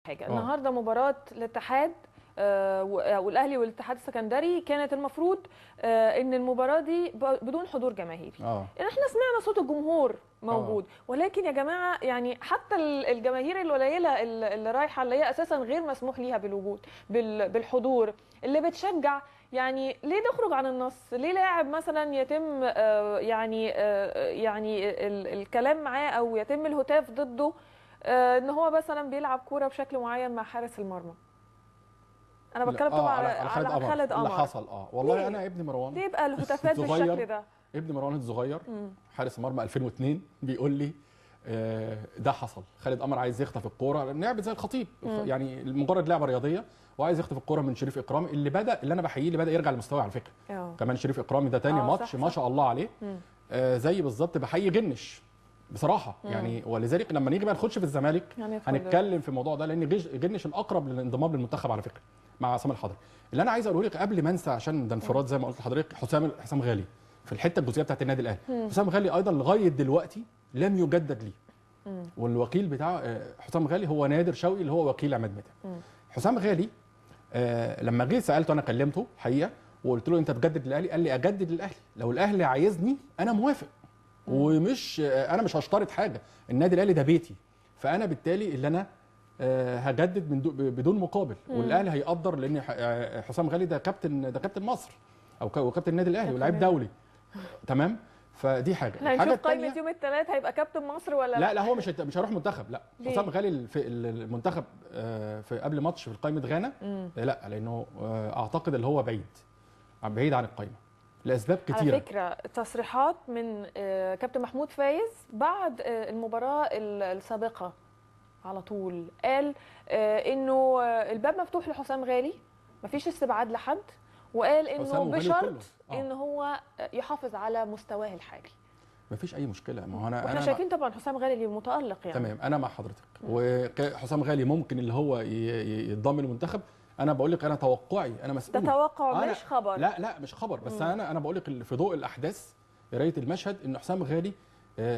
حاجه النهارده مباراه الاتحاد والاهلي والاتحاد السكندري كانت المفروض ان المباراه دي بدون حضور جماهيري. احنا سمعنا صوت الجمهور موجود، ولكن يا جماعه يعني حتى الجماهير القليله اللي رايحه اللي هي اساسا غير مسموح ليها بالوجود بالحضور اللي بتشجع، يعني ليه نخرج عن النص؟ ليه لاعب مثلا يتم يعني الكلام معاه او يتم الهتاف ضده ان هو مثلا بيلعب كوره بشكل معين مع حارس المرمى؟ انا بتكلم طبعا على خالد قمر اللي حصل. والله ليه؟ انا ابن مروان ليه بقى الهتافات بالشكل ده؟ ابن مروان الصغير حارس مرمى 2002 بيقول لي ده حصل، خالد قمر عايز يخطف الكوره، لعب زي الخطيب يعني مجرد لعبه رياضيه، وعايز يخطف الكوره من شريف اكرامي اللي انا بحييه، اللي بدا يرجع لمستواه على فكره. كمان شريف اكرامي ده تاني ماتش ما شاء الله عليه. زي بالظبط بحيي جنش بصراحه. يعني ولذلك لما نيجي بقى نخش في الزمالك يعني هنتكلم في الموضوع ده، لان جنش الاقرب للانضمام للمنتخب على فكره مع عصام الحضري. اللي انا عايز اقوله لك قبل ما انسى، عشان ده انفراد زي ما قلت لحضرتك، حسام غالي في الحته الجزئيه بتاعت النادي الاهلي. حسام غالي ايضا لغايه دلوقتي لم يجدد ليه، والوكيل بتاع حسام غالي هو نادر شوقي اللي هو وكيل عماد متعب. حسام غالي لما جيت سالته، انا كلمته حقيقه وقلت له انت تجدد للاهلي؟ قال لي اجدد للاهلي لو الاهلي عايزني انا موافق، ومش انا مش هشترط حاجه، النادي الاهلي ده بيتي، فانا بالتالي اللي انا هجدد بدون مقابل، والاهلي هيقدر، لان حسام غالي ده كابتن مصر او كابتن النادي الاهلي ولاعيب دولي. تمام، فدي حاجه. الحاجه الثانيه قائمه يوم الثلاث هيبقى كابتن مصر ولا لا؟ لا هو مش هيروح منتخب. لا حسام غالي في المنتخب في قبل ماتش في قائمه غانا لا، لانه اعتقد اللي هو بعيد عن القائمه لاسباب كتيره. على فكره تصريحات من كابتن محمود فايز بعد المباراه السابقه على طول قال انه الباب مفتوح لحسام غالي، مفيش استبعاد لحد، وقال انه بشرط ان هو يحافظ على مستواه الحالي. مفيش اي مشكله. ما هو احنا شايفين طبعا حسام غالي متالق يعني. تمام، انا مع حضرتك. وحسام غالي ممكن اللي هو يتضم للمنتخب. انا بقول لك انا توقعي، انا مسؤول. ده توقع مش خبر. لا مش خبر، بس انا بقول لك في ضوء الاحداث قرايه المشهد ان حسام غالي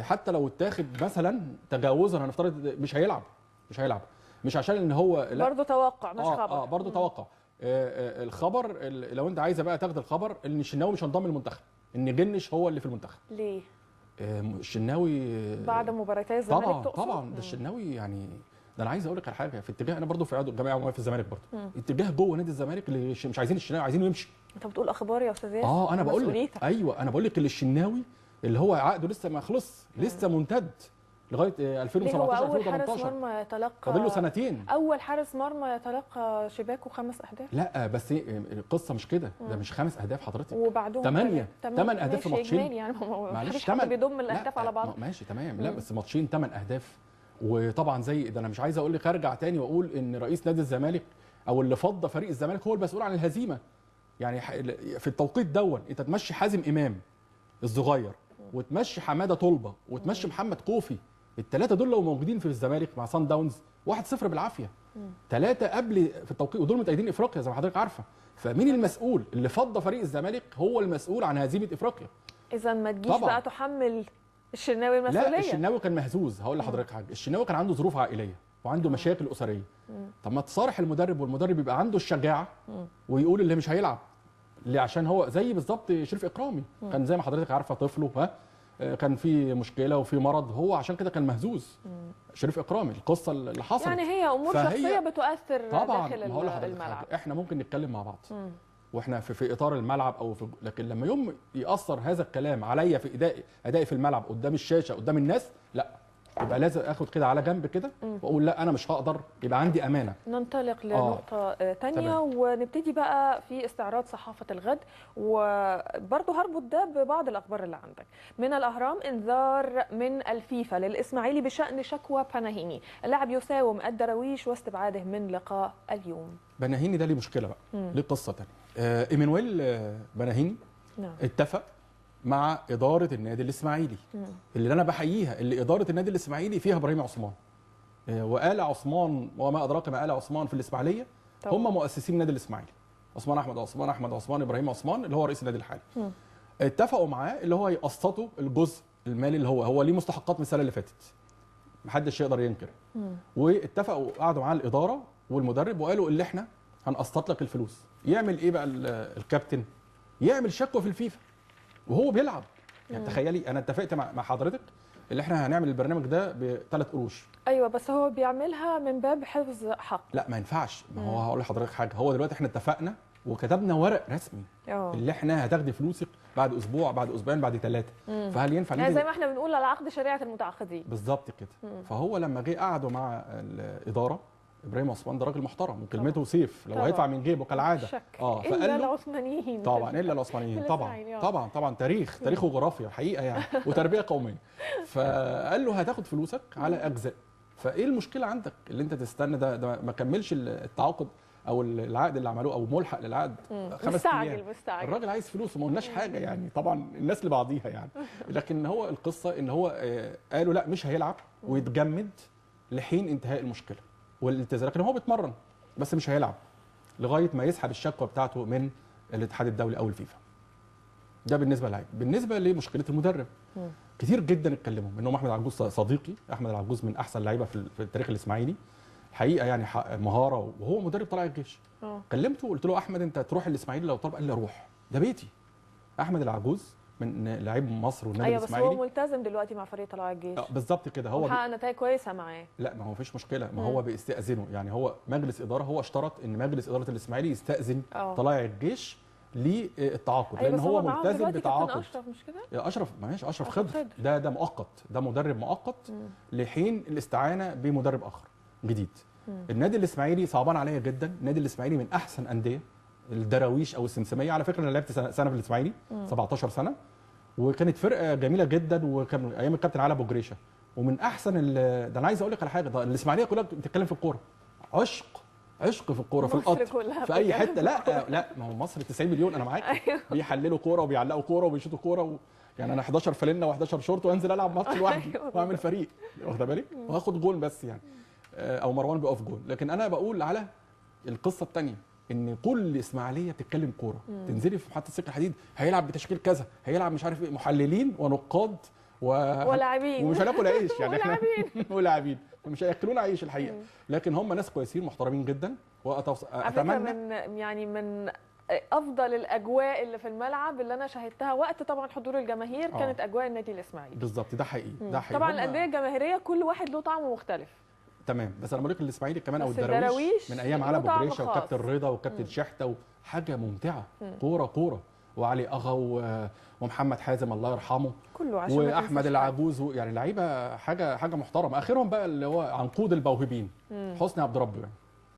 حتى لو اتاخد مثلا تجاوزا هنفترض مش هيلعب، مش عشان ان هو لا، برضه توقع مش خبر. برضه توقع. الخبر لو انت عايزه بقى تاخد الخبر ان الشناوي مش هينضم للمنتخب، ان جنش هو اللي في المنتخب. ليه؟ الشناوي بعد مباراتي الزمالك طبعا ده الشناوي يعني. ده انا عايز اقول لك على حاجه في اتجاه، انا برضه في عضو الجمعيه العموميه في الزمالك برضه، اتجاه جوه نادي الزمالك اللي مش عايزين الشناوي، عايزينه يمشي. انت بتقول اخبار يا استاذ ياسر؟ انا بقول لك ايوه، انا بقول لك اللي الشناوي اللي هو عقده لسه ما خلص، لسه ممتد لغايه 2017 2018. اول حارس مرمى يتلقى، فاضل له سنتين، اول حارس مرمى يتلقى شباكه 5 اهداف. لا بس القصه مش كده، ده مش 5 اهداف حضرتك، وبعدهم 8 اهداف في ماتشين يعني. معلش 8 بيضم الاهداف على بعض. ماشي تمام. لا بس ماتشين 8 اهداف. وطبعا زي ده انا مش عايز اقول لك ارجع تاني واقول ان رئيس نادي الزمالك او اللي فض فريق الزمالك هو المسؤول عن الهزيمه. يعني في التوقيت دون انت تمشي حازم امام الصغير وتمشي حماده طلبه وتمشي محمد كوفي، الثلاثه دول لو موجودين في الزمالك مع صن داونز 1-0 بالعافيه. 3 قبل في التوقيت، ودول متأيدين افريقيا زي ما حضرتك عارفه. فمين المسؤول؟ اللي فض فريق الزمالك هو المسؤول عن هزيمه افريقيا. اذا ما تجيش بقى تحمل الشناوي المسؤوليه. لا الشناوي كان مهزوز. هقول لحضرتك حاجه، الشناوي كان عنده ظروف عائليه وعنده مشاكل اسريه. طب ما تصارح المدرب، والمدرب يبقى عنده الشجاعه ويقول اللي مش هيلعب اللي، عشان هو زي بالظبط شريف اكرامي كان زي ما حضرتك عارفه طفله كان في مشكله وفي مرض، هو عشان كده كان مهزوز. شريف اكرامي القصه اللي حصلت يعني هي امور شخصيه بتؤثر طبعا داخل الملعب. احنا ممكن نتكلم مع بعض واحنا في اطار الملعب لكن لما يوم ياثر هذا الكلام عليا في ادائي في الملعب قدام الشاشه قدام الناس، لا يبقى لازم اخد كده على جنب كده واقول لا انا مش هقدر، يبقى عندي امانه. ننطلق لنقطه ثانيه ونبتدي بقى في استعراض صحافه الغد، وبرضه هربط ده ببعض الاخبار اللي عندك. من الاهرام انذار من الفيفا للاسماعيلي بشان شكوى بناهيني، اللاعب يساوم الدراويش واستبعاده من لقاء اليوم. بناهيني ده ليه مشكله بقى، ليه قصه ثانيه. ايمانويل بناهيني اتفق مع اداره النادي الاسماعيلي اللي انا بحييها، اللي اداره النادي الاسماعيلي فيها ابراهيم عثمان وآل عثمان وما ادراك ما آل عثمان في الاسماعيليه. هم مؤسسين النادي الاسماعيلي، عثمان احمد عثمان ابراهيم عثمان اللي هو رئيس النادي الحالي. اتفقوا معاه اللي هو يقسطوا الجزء المالي اللي هو ليه مستحقات من السنه اللي فاتت محدش يقدر ينكر. واتفقوا وقعدوا مع الاداره والمدرب وقالوا اللي احنا هنقسط لك الفلوس. يعمل ايه بقى الكابتن؟ يعمل شكوى في الفيفا وهو بيلعب. يعني تخيلي انا اتفقت مع حضرتك اللي احنا هنعمل البرنامج ده ب3 قروش. ايوه بس هو بيعملها من باب حفظ حق. لا ما ينفعش. ما هو هقول لحضرتك حاجه، هو دلوقتي احنا اتفقنا وكتبنا ورق رسمي اللي احنا هتاخدي فلوسك بعد اسبوع، بعد اسبوعين، بعد 3. فهل ينفع يعني زي ما احنا بنقول على عقد شريعه المتعاقدين بالظبط كده. فهو لما جه قعدوا مع الاداره، ابراهيم عثمان ده راجل محترم وكلمته سيف لو هيدفع من جيبه كالعاده. فقال الا العثمانيين طبعا الا العثمانيين طبعا تاريخ وجغرافيا حقيقه يعني وتربيه قوميه. فقال له هتاخد فلوسك على اجزاء. فايه المشكله عندك اللي انت تستنى ده ما كملش التعاقد او العقد اللي عملوه او ملحق للعقد 5 ايام. مستعجل الراجل عايز فلوس وما قلناش حاجه يعني، طبعا الناس لبعضيها يعني. لكن هو القصه ان هو قالوا لا مش هيلعب ويتجمد لحين انتهاء المشكله والالتزام، لكن هو بيتمرن بس مش هيلعب لغايه ما يسحب الشكوى بتاعته من الاتحاد الدولي او الفيفا. ده بالنسبه للعيب. بالنسبه لمشكله المدرب كتير جدا اتكلموا، منهم احمد العجوز صديقي. احمد العجوز من احسن اللعيبه في التاريخ الاسماعيلي حقيقه يعني، مهاره، وهو مدرب طلائع الجيش. كلمته وقلت له احمد انت تروح الاسماعيلي لو طلب؟ قال لي اروح، ده بيتي. احمد العجوز من لعيب مصر والنادي الاسماعيلي. بس هو ملتزم دلوقتي مع فريق طلائع الجيش. بالظبط كده. هو حقق نتائج كويسه معاه. لا ما هو مفيش مشكله، ما هو بيستاذنه يعني. هو مجلس اداره، هو اشترط ان مجلس اداره الاسماعيلي يستاذن طلائع الجيش للتعاقد. لان هو ملتزم بتعاقد. اشرف مش كده؟ اشرف ماشي، اشرف خضر ده مؤقت، ده مدرب مؤقت لحين الاستعانه بمدرب اخر جديد. النادي الاسماعيلي صعبان عليا جدا. النادي الاسماعيلي من احسن انديه الدراويش او السمسميه. على فكره انا لعبت سنه في الاسماعيلي 17 سنه، وكانت فرقه جميله جدا، وكان ايام الكابتن علي ابو جريشه. ومن احسن ده انا عايز اقول لك على حاجه، ده الاسماعيليه كلها بتتكلم في الكوره، عشق في الكوره، في القطر، في اي حته. لا ما هو مصر 90 مليون، انا معاك. بيحللوا كوره وبيعلقوا كوره وبيشوطوا كوره يعني انا 11 فانله و11 شورت وانزل العب ماتش لوحدي واعمل فريق، واخده بالك؟ وهاخد جول بس يعني، او مروان بيقف جول. لكن انا بقول على القصه الثانيه، ان كل اسماعيليه بتتكلم كوره. تنزلي في محطه سكه الحديد هيلعب بتشكيل كذا، هيلعب مش عارف ايه، محللين ونقاد ولاعبين ومش هناكل عيش يعني احنا ولاعبين مش هياكلونا عيش الحقيقه. لكن هم ناس كويسين محترمين جدا. واتمنى من افضل الاجواء اللي في الملعب اللي انا شاهدتها وقت طبعا حضور الجماهير كانت اجواء النادي الاسماعيلي. بالظبط، ده حقيقي. طبعا الانديه الجماهيريه كل واحد له طعم مختلف. تمام. بس انا بقول لك الاسماعيلي كمان او الدراويش من ايام علي ابو جريشه وكابتن رضا وكابتن شحته، حاجه ممتعه. كوره وعلي اغا ومحمد حازم الله يرحمه كله، عشان واحمد العجوز، يعني لعيبه حاجه محترمه. اخرهم بقى اللي هو عنقود البوهبين حسني عبد ربه يعني.